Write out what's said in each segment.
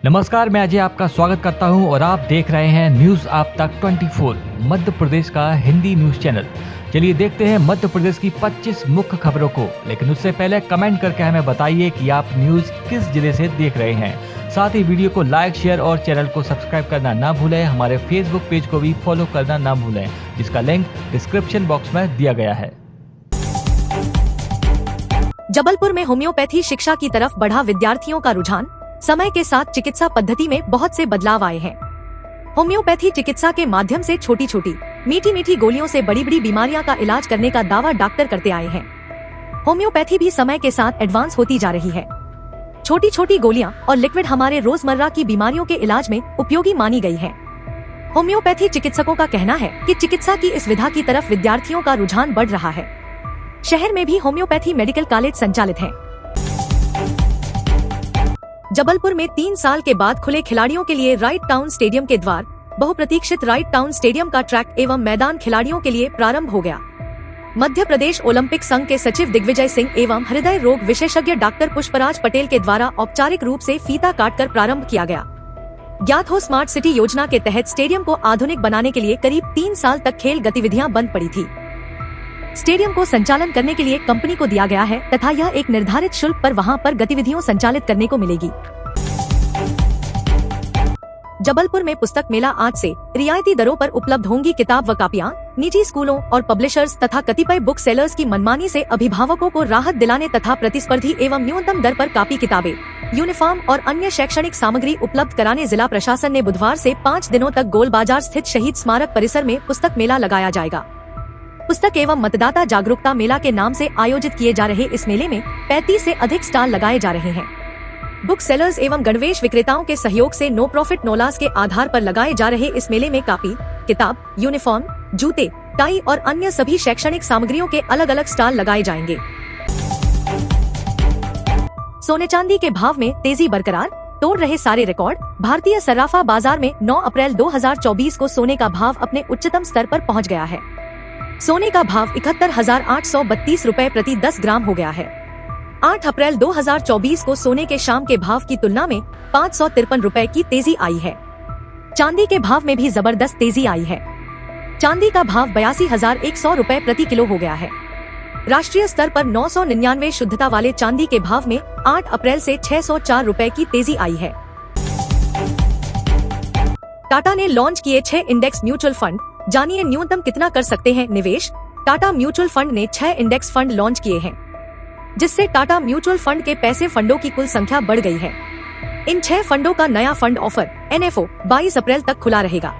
नमस्कार, मैं अजय आपका स्वागत करता हूं और आप देख रहे हैं न्यूज़ आप तक 24 मध्य प्रदेश का हिंदी न्यूज़ चैनल। चलिए देखते हैं मध्य प्रदेश की 25 मुख्य खबरों को, लेकिन उससे पहले कमेंट करके हमें बताइए कि आप न्यूज़ किस जिले से देख रहे हैं। साथ ही वीडियो को लाइक, शेयर और चैनल को सब्सक्राइब करना ना भूलें। हमारे फेसबुक पेज को भी फॉलो करना ना भूलें, जिसका लिंक डिस्क्रिप्शन बॉक्स में दिया गया है। जबलपुर में होम्योपैथी शिक्षा की तरफ बढ़ा विद्यार्थियों का रुझान। समय के साथ चिकित्सा पद्धति में बहुत से बदलाव आए हैं। होम्योपैथी चिकित्सा के माध्यम से छोटी छोटी मीठी मीठी गोलियों से बड़ी बड़ी बीमारियां का इलाज करने का दावा डॉक्टर करते आए हैं। होम्योपैथी भी समय के साथ एडवांस होती जा रही है। छोटी छोटी गोलियां और लिक्विड हमारे रोजमर्रा की बीमारियों के इलाज में उपयोगी मानी गई है। होम्योपैथी चिकित्सकों का कहना है कि चिकित्सा की इस विधा की तरफ विद्यार्थियों का रुझान बढ़ रहा है। शहर में भी होम्योपैथी मेडिकल कॉलेज संचालित है। जबलपुर में 3 साल के बाद खुले खिलाड़ियों के लिए राइट टाउन स्टेडियम के द्वार। बहुप्रतीक्षित राइट टाउन स्टेडियम का ट्रैक एवं मैदान खिलाड़ियों के लिए प्रारंभ हो गया। मध्य प्रदेश ओलंपिक संघ के सचिव दिग्विजय सिंह एवं हृदय रोग विशेषज्ञ डॉक्टर पुष्पराज पटेल के द्वारा औपचारिक रूप से फीता काटकर प्रारंभ किया गया। ज्ञात हो, स्मार्ट सिटी योजना के तहत स्टेडियम को आधुनिक बनाने के लिए करीब 3 साल तक खेल गतिविधियां बंद पड़ी थी। स्टेडियम को संचालन करने के लिए कंपनी को दिया गया है तथा यह एक निर्धारित शुल्क पर वहां पर गतिविधियों संचालित करने को मिलेगी। जबलपुर में पुस्तक मेला आज से रियायती दरों पर उपलब्ध होंगी किताब व कापियां। निजी स्कूलों और पब्लिशर्स तथा कतिपय बुक सेलर्स की मनमानी से अभिभावकों को राहत दिलाने तथा प्रतिस्पर्धी एवं न्यूनतम दर पर कापी किताबें, यूनिफॉर्म और अन्य शैक्षणिक सामग्री उपलब्ध कराने जिला प्रशासन ने बुधवार से 5 दिनों तक गोल बाजार स्थित शहीद स्मारक परिसर में पुस्तक मेला लगाया जाएगा। पुस्तक एवं मतदाता जागरूकता मेला के नाम से आयोजित किए जा रहे इस मेले में 35 से अधिक स्टॉल लगाए जा रहे हैं। बुक सेलर्स एवं गणवेश विक्रेताओं के सहयोग से नो प्रॉफिट नो लॉस के आधार पर लगाए जा रहे इस मेले में कापी, किताब, यूनिफॉर्म, जूते, टाई और अन्य सभी शैक्षणिक सामग्रियों के अलग अलग स्टॉल लगाए जाएंगे। सोने चांदी के भाव में तेजी बरकरार, तोड़ रहे सारे रिकॉर्ड। भारतीय सराफा बाजार में 9 अप्रैल 2024 को सोने का भाव अपने उच्चतम स्तर पर पहुंच गया है। सोने का भाव 71,832 रुपए प्रति 10 ग्राम हो गया है। 8 अप्रैल 2024 को सोने के शाम के भाव की तुलना में 553 रुपए की तेजी आई है। चांदी के भाव में भी जबरदस्त तेजी आई है। चांदी का भाव 82,100 रुपए प्रति किलो हो गया है। राष्ट्रीय स्तर पर 999 शुद्धता वाले चांदी के भाव में 8 अप्रैल से 604 रुपए की तेजी आई है। टाटा ने लॉन्च किए 6 इंडेक्स म्यूचुअल फंड। जानिए न्यूनतम कितना कर सकते हैं निवेश। टाटा म्यूचुअल फंड ने 6 इंडेक्स फंड लॉन्च किए हैं, जिससे टाटा म्यूचुअल फंड के पैसे फंडों की कुल संख्या बढ़ गई है। इन 6 फंडों का नया फंड ऑफर NFO 22 अप्रैल तक खुला रहेगा।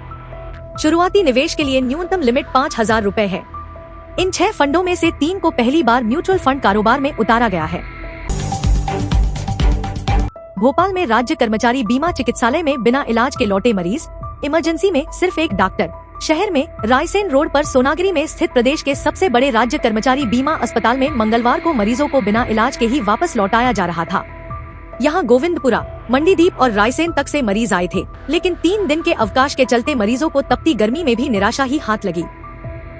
शुरुआती निवेश के लिए न्यूनतम लिमिट 5,000 रुपए है। इन 6 फंडों में से 3 को पहली बार म्यूचुअल फंड कारोबार में उतारा गया है। भोपाल में राज्य कर्मचारी बीमा चिकित्सालय में बिना इलाज के लौटे मरीज। इमरजेंसी में सिर्फ एक डॉक्टर। शहर में रायसेन रोड पर सोनागिरी में स्थित प्रदेश के सबसे बड़े राज्य कर्मचारी बीमा अस्पताल में मंगलवार को मरीजों को बिना इलाज के ही वापस लौटाया जा रहा था। यहां गोविंदपुरा, मंडीदीप और रायसेन तक से मरीज आए थे, लेकिन 3 दिन के अवकाश के चलते मरीजों को तपती गर्मी में भी निराशा ही हाथ लगी।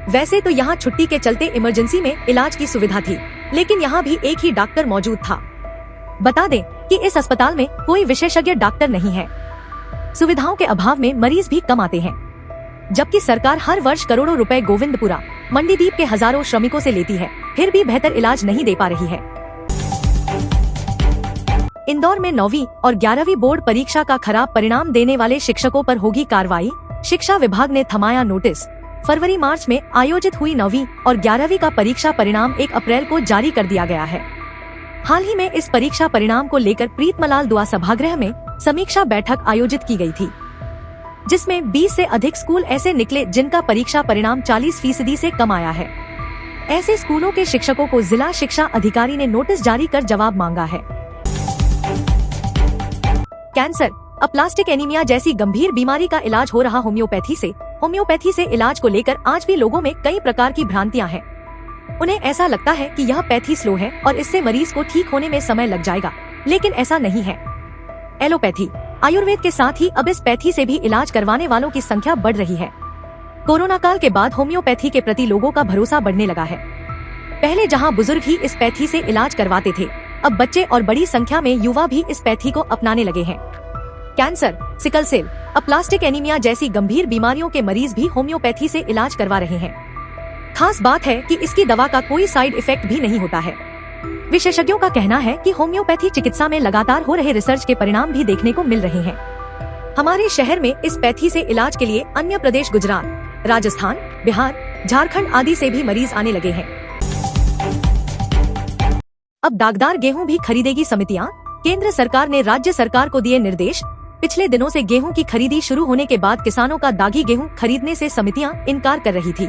वैसे तो यहां छुट्टी के चलते इमरजेंसी में इलाज की सुविधा थी, लेकिन यहां भी एक ही डॉक्टर मौजूद था। बता दें कि इस अस्पताल में कोई विशेषज्ञ डॉक्टर नहीं है। सुविधाओं के अभाव में मरीज भी कम आते हैं, जबकि सरकार हर वर्ष करोड़ों रुपए गोविंदपुरा, मंडीदीप के हजारों श्रमिकों से लेती है, फिर भी बेहतर इलाज नहीं दे पा रही है। इंदौर में 9वीं और 11वीं बोर्ड परीक्षा का खराब परिणाम देने वाले शिक्षकों पर होगी कार्रवाई। शिक्षा विभाग ने थमाया नोटिस। फरवरी-मार्च में आयोजित हुई 9वीं और 11वीं का परीक्षा परिणाम 1 अप्रैल को जारी कर दिया गया है। हाल ही में इस परीक्षा परिणाम को लेकर प्रीतमलाल दुआ सभागृह में समीक्षा बैठक आयोजित की गई थी, जिसमें 20 से अधिक स्कूल ऐसे निकले जिनका परीक्षा परिणाम 40% से कम आया है। ऐसे स्कूलों के शिक्षकों को जिला शिक्षा अधिकारी ने नोटिस जारी कर जवाब मांगा है। कैंसर, अप्लास्टिक एनीमिया जैसी गंभीर बीमारी का इलाज हो रहा होम्योपैथी से। होम्योपैथी से इलाज को लेकर आज भी लोगों में कई प्रकार की भ्रांतियां हैं। उन्हें ऐसा लगता है कि यह पैथी स्लो है और इससे मरीज को ठीक होने में समय लग जाएगा, लेकिन ऐसा नहीं है। एलोपैथी, आयुर्वेद के साथ ही अब इस पैथी से भी इलाज करवाने वालों की संख्या बढ़ रही है। कोरोना काल के बाद होम्योपैथी के प्रति लोगों का भरोसा बढ़ने लगा है। पहले जहां बुजुर्ग ही इस पैथी से इलाज करवाते थे, अब बच्चे और बड़ी संख्या में युवा भी इस पैथी को अपनाने लगे हैं। Cancer, sickle cell, aplastic anaemia जैसी गंभीर बीमारियों के मरीज भी होम्योपैथी से इलाज करवा रहे हैं। खास बात है कि इसकी दवा का कोई साइड इफेक्ट भी नहीं होता है। विशेषज्ञों का कहना है कि होम्योपैथी चिकित्सा में लगातार हो रहे रिसर्च के परिणाम भी देखने को मिल रहे हैं। हमारे शहर में इस पैथी से इलाज के लिए अन्य प्रदेश गुजरात, राजस्थान, बिहार, झारखंड आदि से भी मरीज आने लगे हैं। अब दागदार गेहूं भी खरीदेगी समितियां। केंद्र सरकार ने राज्य सरकार को दिए निर्देश। पिछले दिनों से गेहूं की खरीदी शुरू होने के बाद किसानों का दागी गेहूं खरीदने से समितियां इनकार कर रही थी।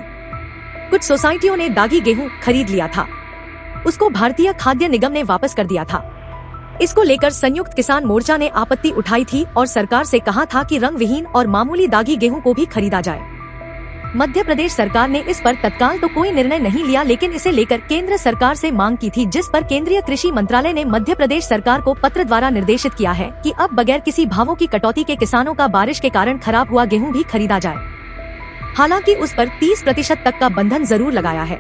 कुछ सोसाइटियों ने दागी गेहूं खरीद लिया था, उसको भारतीय खाद्य निगम ने वापस कर दिया था। इसको लेकर संयुक्त किसान मोर्चा ने आपत्ति उठाई थी और सरकार से कहा था कि रंग विहीन और मामूली दागी गेहूं को भी खरीदा जाए। मध्य प्रदेश सरकार ने इस पर तत्काल तो कोई निर्णय नहीं लिया, लेकिन इसे लेकर केंद्र सरकार से मांग की थी, जिस पर केंद्रीय कृषि मंत्रालय ने मध्य प्रदेश सरकार को पत्र द्वारा निर्देशित किया है कि अब बगैर किसी भावों की कटौती के किसानों का बारिश के कारण खराब हुआ गेहूं भी खरीदा जाए। हालांकि उस पर 30% तक का बंधन जरूर लगाया है।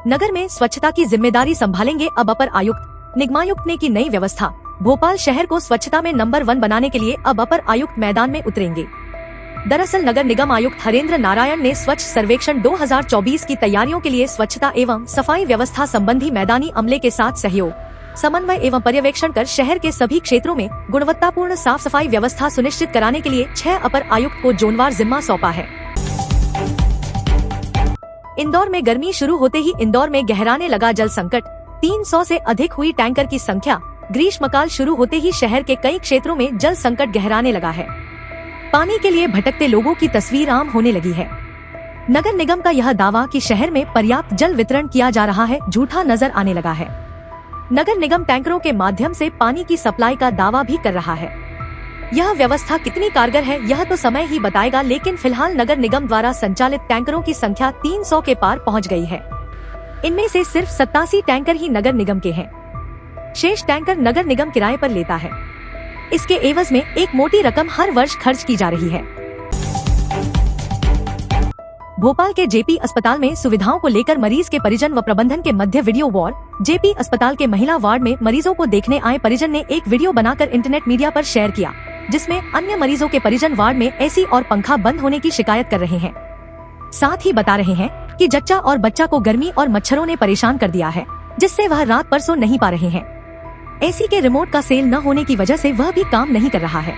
नगर में स्वच्छता की जिम्मेदारी संभालेंगे अब अपर आयुक्त। निगमायुक्त ने की नई व्यवस्था। भोपाल शहर को स्वच्छता में नंबर 1 बनाने के लिए अब अपर आयुक्त मैदान में उतरेंगे। दरअसल नगर निगम आयुक्त हरेंद्र नारायण ने स्वच्छ सर्वेक्षण 2024 की तैयारियों के लिए स्वच्छता एवं सफाई व्यवस्था संबंधी मैदानी अमले के साथ सहयोग, समन्वय एवं पर्यवेक्षण कर शहर के सभी क्षेत्रों में गुणवत्तापूर्ण साफ सफाई व्यवस्था सुनिश्चित कराने के लिए 6 अपर आयुक्त को जोनवार जिम्मा सौंपा है। इंदौर में गर्मी शुरू होते ही इंदौर में गहराने लगा जल संकट। 300 से अधिक हुई टैंकर की संख्या। ग्रीष्मकाल शुरू होते ही शहर के कई क्षेत्रों में जल संकट गहराने लगा है। पानी के लिए भटकते लोगों की तस्वीर आम होने लगी है। नगर निगम का यह दावा कि शहर में पर्याप्त जल वितरण किया जा रहा है झूठा नजर आने लगा है। नगर निगम टैंकरों के माध्यम से पानी की सप्लाई का दावा भी कर रहा है। यह व्यवस्था कितनी कारगर है यह तो समय ही बताएगा, लेकिन फिलहाल नगर निगम द्वारा संचालित टैंकरों की संख्या 300 के पार पहुंच गई है। इनमें से सिर्फ 87 टैंकर ही नगर निगम के हैं। शेष टैंकर नगर निगम किराए पर लेता है। इसके एवज में एक मोटी रकम हर वर्ष खर्च की जा रही है। भोपाल के जेपी अस्पताल में सुविधाओं को लेकर मरीज के परिजन व प्रबंधन के मध्य वीडियो वॉर। जेपी अस्पताल के महिला वार्ड में मरीजों को देखने आए परिजन ने एक वीडियो बनाकर इंटरनेट मीडिया पर शेयर किया, जिसमें अन्य मरीजों के परिजन वार्ड में एसी और पंखा बंद होने की शिकायत कर रहे हैं। साथ ही बता रहे हैं कि जच्चा और बच्चा को गर्मी और मच्छरों ने परेशान कर दिया है, जिससे वह रात पर सो नहीं पा रहे हैं। एसी के रिमोट का सेल न होने की वजह से वह भी काम नहीं कर रहा है।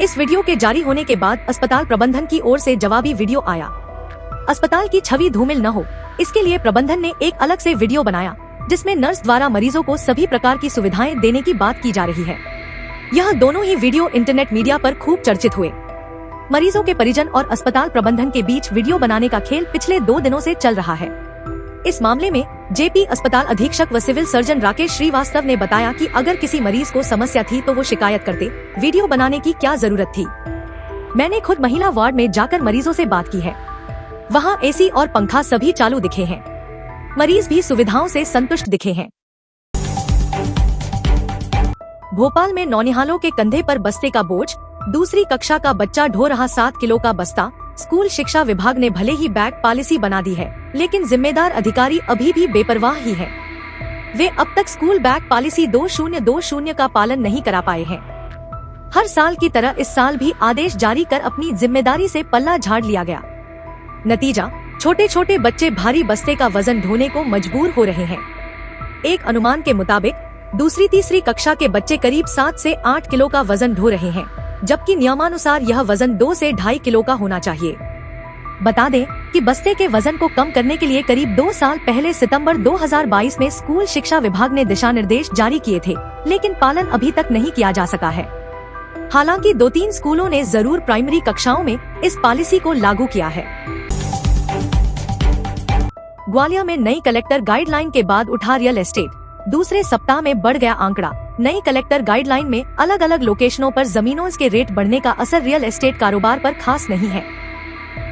इस वीडियो के जारी होने के बाद अस्पताल प्रबंधन की ओर से जवाबी वीडियो आया। अस्पताल की छवि धूमिल न हो, इसके लिए प्रबंधन ने एक अलग से वीडियो बनाया, जिसमें नर्स द्वारा मरीजों को सभी प्रकार की सुविधाएं देने की बात की जा रही है। यह दोनों ही वीडियो इंटरनेट मीडिया पर खूब चर्चित हुए। मरीजों के परिजन और अस्पताल प्रबंधन के बीच वीडियो बनाने का खेल पिछले 2 दिनों से चल रहा है। इस मामले में जेपी अस्पताल अधीक्षक व सिविल सर्जन राकेश श्रीवास्तव ने बताया कि अगर किसी मरीज को समस्या थी तो वो शिकायत करते, वीडियो बनाने की क्या जरूरत थी। मैंने खुद महिला वार्ड में जाकर मरीजों से बात की है। वहाँ एसी और पंखा सभी चालू दिखे हैं। मरीज भी सुविधाओं से संतुष्ट दिखे हैं। भोपाल में नौनिहालों के कंधे पर बस्ते का बोझ। दूसरी कक्षा का बच्चा ढो रहा 7 किलो का बस्ता। स्कूल शिक्षा विभाग ने भले ही बैग पॉलिसी बना दी है, लेकिन जिम्मेदार अधिकारी अभी भी बेपरवाह ही है। वे अब तक स्कूल बैग पॉलिसी 2020 का पालन नहीं करा पाए हैं। हर साल की तरह इस साल भी आदेश जारी कर अपनी जिम्मेदारी से पल्ला झाड़ लिया गया। नतीजा, छोटे छोटे बच्चे भारी बस्ते का वजन ढोने को मजबूर हो रहे हैं। एक अनुमान के मुताबिक दूसरी तीसरी कक्षा के बच्चे करीब 7 से 8 किलो का वजन ढो रहे हैं, जबकि नियमानुसार यह वजन 2 से 2.5 किलो का होना चाहिए। बता दें कि बस्ते के वजन को कम करने के लिए करीब 2 साल पहले सितंबर 2022 में स्कूल शिक्षा विभाग ने दिशा निर्देश जारी किए थे, लेकिन पालन अभी तक नहीं किया जा सका है। हालांकि 2-3 स्कूलों ने जरूर प्राइमरी कक्षाओं में इस पॉलिसी को लागू किया है। ग्वालियर में नई कलेक्टर गाइडलाइन के बाद उठा रियल एस्टेट। दूसरे सप्ताह में बढ़ गया आंकड़ा। नई कलेक्टर गाइडलाइन में अलग अलग लोकेशनों पर जमीनों के रेट बढ़ने का असर रियल एस्टेट कारोबार पर खास नहीं है।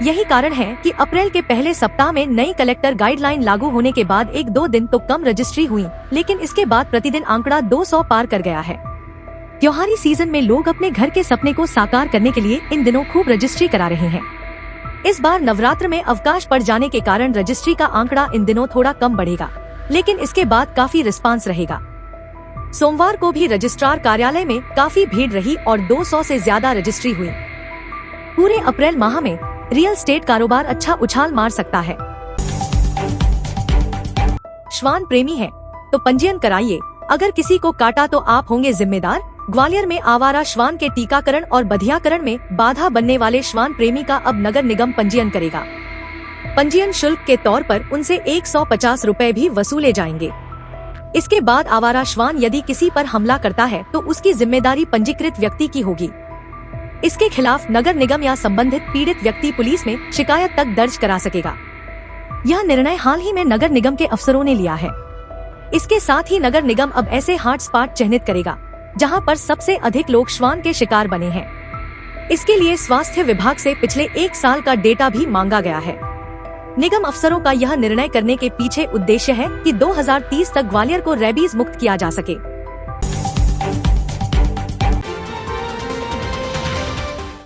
यही कारण है कि अप्रैल के पहले सप्ताह में नई कलेक्टर गाइडलाइन लागू होने के बाद 1-2 दिन तो कम रजिस्ट्री हुई, लेकिन इसके बाद प्रतिदिन आंकड़ा 200 पार कर गया है। त्योहारी सीजन में लोग अपने घर के सपने को साकार करने के लिए इन दिनों खूब रजिस्ट्री करा रहे हैं। इस बार नवरात्र में अवकाश पड़ जाने के कारण रजिस्ट्री का आंकड़ा इन दिनों थोड़ा कम बढ़ेगा, लेकिन इसके बाद काफी रिस्पांस रहेगा। सोमवार को भी रजिस्ट्रार कार्यालय में काफी भीड़ रही और 200 से ज्यादा रजिस्ट्री हुई। पूरे अप्रैल माह में रियल एस्टेट कारोबार अच्छा उछाल मार सकता है। श्वान प्रेमी है तो पंजीयन कराइए, अगर किसी को काटा तो आप होंगे जिम्मेदार। ग्वालियर में आवारा श्वान के टीकाकरण और बधियाकरण में बाधा बनने वाले श्वान प्रेमी का अब नगर निगम पंजीयन करेगा। पंजीयन शुल्क के तौर पर उनसे 150 रुपए भी वसूले जाएंगे। इसके बाद आवारा श्वान यदि किसी पर हमला करता है तो उसकी जिम्मेदारी पंजीकृत व्यक्ति की होगी। इसके खिलाफ नगर निगम या संबंधित पीड़ित व्यक्ति पुलिस में शिकायत तक दर्ज करा सकेगा। यह निर्णय हाल ही में नगर निगम के अफसरों ने लिया है। इसके साथ ही नगर निगम अब ऐसे हॉटस्पॉट चिन्हित करेगा जहां पर सबसे अधिक लोग श्वान के शिकार बने हैं। इसके लिए स्वास्थ्य विभाग से पिछले 1 साल का डेटा भी मांगा गया है। निगम अफसरों का यह निर्णय करने के पीछे उद्देश्य है कि 2030 तक ग्वालियर को रेबीज मुक्त किया जा सके।